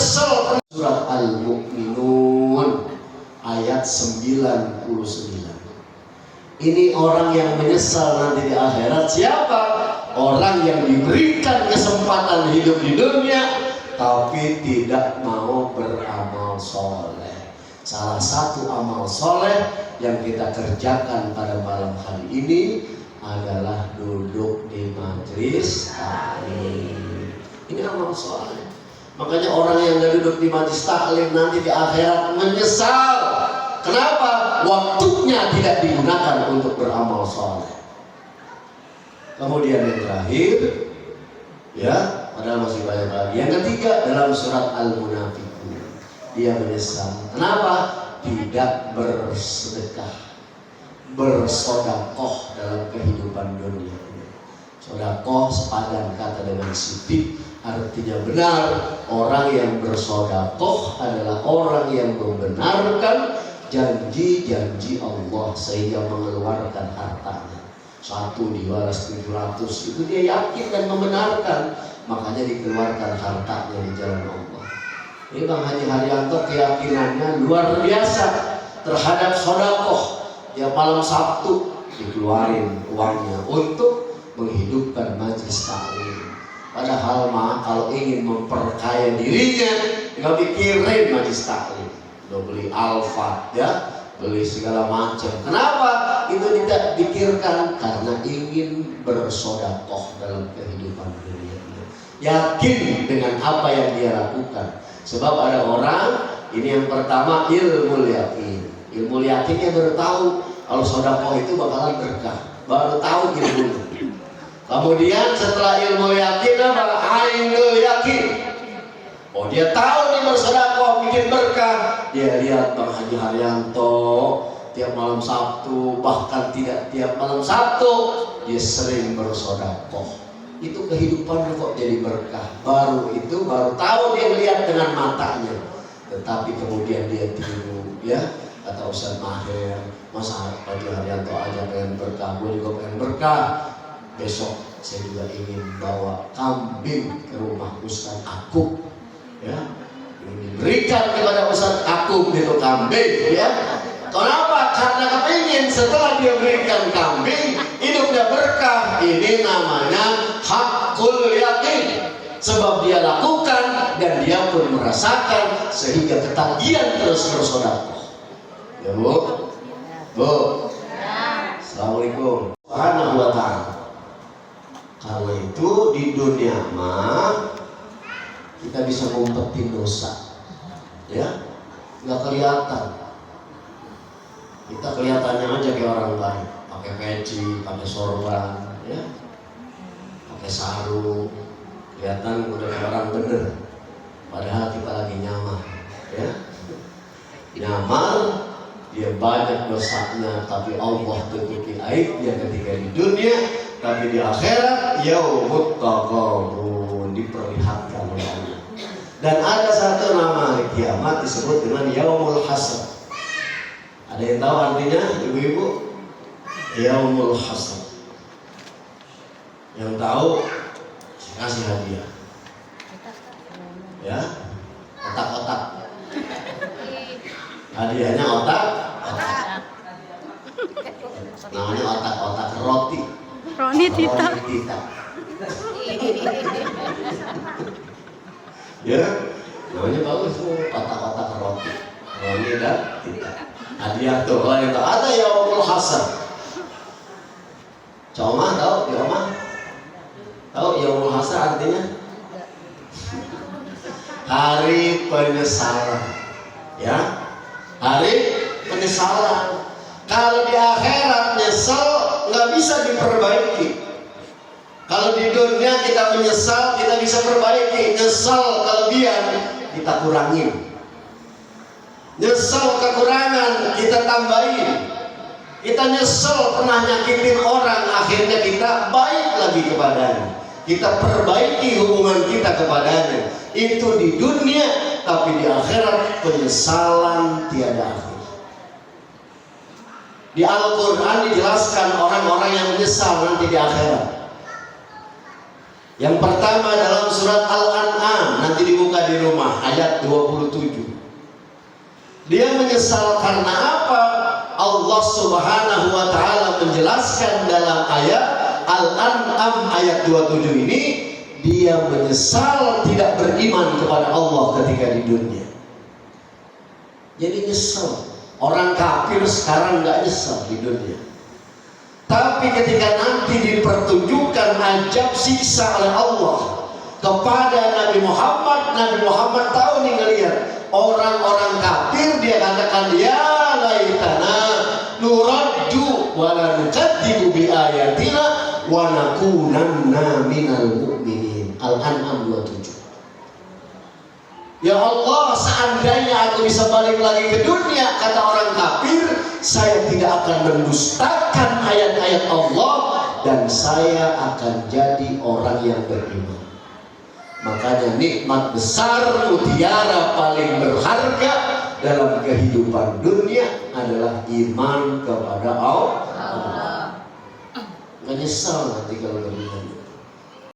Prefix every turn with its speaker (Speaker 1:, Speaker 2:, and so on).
Speaker 1: nyesel. Surat Al-Mu'minun ayat 99. Ini orang yang menyesal nanti di akhirat siapa? Orang yang diberikan kesempatan hidup di dunia tapi tidak mau beramal soleh. Salah satu amal soleh yang kita kerjakan pada malam hari ini adalah duduk di majelis taklim. Ini amal soleh. Makanya orang yang gak duduk di majelis taklim nanti di akhirat menyesal. Kenapa? Waktunya tidak digunakan untuk beramal soleh. Kemudian yang terakhir, ya, padahal masih banyak lagi. Yang ketiga dalam surat Al-Munafiqun, dia menyesal. Kenapa? Tidak bersedekah, bersodakoh dalam kehidupan dunia ini. Sodakoh sepadan kata dengan sidik, artinya benar. Orang yang bersodakoh adalah orang yang membenarkan janji-janji Allah sehingga mengeluarkan hartanya. 1 dibalas 700, itu dia yakin dan membenarkan, makanya dikeluarkan hartanya di jalan Allah. Ini Bang Haji Haryanto keyakinannya luar biasa terhadap sodakoh. Ya malam Sabtu dikeluarin uangnya untuk menghidupkan majelis taklim. Padahal mah kalau ingin memperkaya dirinya nggak mikirin majelis taklim. Udah beli Alfa, ya, beli segala macam. Kenapa? Itu tidak dipikirkan karena ingin bersodakoh dalam kehidupan dunia. Yakin dengan apa yang dia lakukan. Sebab ada orang, ini yang pertama ilmu yakin. Ilmu yakinnya baru tahu kalau sodakoh itu bakalan berkah. Baru tahu ilmu. Kemudian setelah ilmu yakin apa? Ainul yakin. Oh dia tahu nih bersedekah bikin berkah. Dia lihat Bang Haji Haryanto tiap malam Sabtu, bahkan tidak tiap malam Sabtu, dia sering bersedekah. Itu kehidupannya kok jadi berkah. Baru tahu dia melihat dengan matanya. Tetapi kemudian dia tiru, ya. Kata Ustaz Maher, masa Haji Haryanto aja pengen berkah, gue juga pengen berkah. Besok saya juga ingin bawa kambing ke rumah Ustaz Akub, ya, diberikan kepada Ustaz Akub itu kambing, ya. Kenapa? Karena kepingin setelah dia berikan kambing hidupnya berkah. Ini namanya hakul yakin. Sebab dia lakukan dan dia pun merasakan sehingga ketagihan terus bersedekah. Ya Bu, Bu. Assalamualaikum. Subhanahu wa ta'ala. Karena itu di dunia mah kita bisa ngumpetin dosa, ya, nggak kelihatan. Kita kelihatannya aja kayak orang baik, pakai peci, pakai sorban, ya, pakai sarung, kelihatan udah kayak orang bener. Padahal kita lagi nyamar, ya, nyamar, dia banyak dosanya, tapi Allah tutupi aibnya ketika di dunia. Tapi di akhirat yaumut taghabun, diperlihatkan oleh Allah. Dan ada satu nama hari kiamat disebut dengan yaumul hasr. Ada yang tahu artinya, ibu-ibu? Yaumul hasr. Yang tahu saya kasih hadiah. Ya, otak-otak. Hadiahnya otak. Namanya otak-otak roti.
Speaker 2: Roni Tita.
Speaker 1: Ya, namanya bagus tuh, otak-otak roti. Roni dan Tita. Hadiah tuh, kalau yang tahu ada yaumul hasr. Coma tahu, Coma? Tahu yaumul hasr artinya? Hari penyesalan. Ya, hari penyesalan. Kalau di akhirat nyesel nggak bisa diperbaiki. Kalau di dunia kita menyesal, kita bisa perbaiki. Nyesal kelebihan kita kurangin. Nyesal kekurangan kita tambahin. Kita nyesel pernah nyakitin orang, akhirnya kita baik lagi kepadanya. Kita perbaiki hubungan kita kepadanya. Itu di dunia, tapi di akhirat penyesalan tiada akhir. Di Al-Quran dijelaskan orang-orang yang menyesal nanti di akhirat. Yang pertama dalam surat Al-An'am, nanti dibuka di rumah ayat 27. Dia menyesal karena apa? Allah Subhanahu wa taala menjelaskan dalam ayat Al-An'am ayat 27 ini, dia menyesal tidak beriman kepada Allah ketika di dunia. Jadi nyesal. Orang kafir sekarang nggak nyesal di dunia. Tapi ketika nanti dipertunjukkan ajab siksa oleh Allah kepada Nabi Muhammad tahu nih ngelihat orang-orang kafir, dia katakan ya laitana nuraddu wa la nukadzibu bi ayatina wa nakunanna minal mu'minin. Al-An'am 27. Ya Allah, seandainya aku bisa balik lagi ke dunia, kata orang kafir, saya tidak akan mendustakan ayat-ayat Allah dan saya akan jadi orang yang beriman. Makanya nikmat besar, mutiara paling berharga dalam kehidupan dunia adalah iman kepada Allah. Menyesal nanti kalau beriman.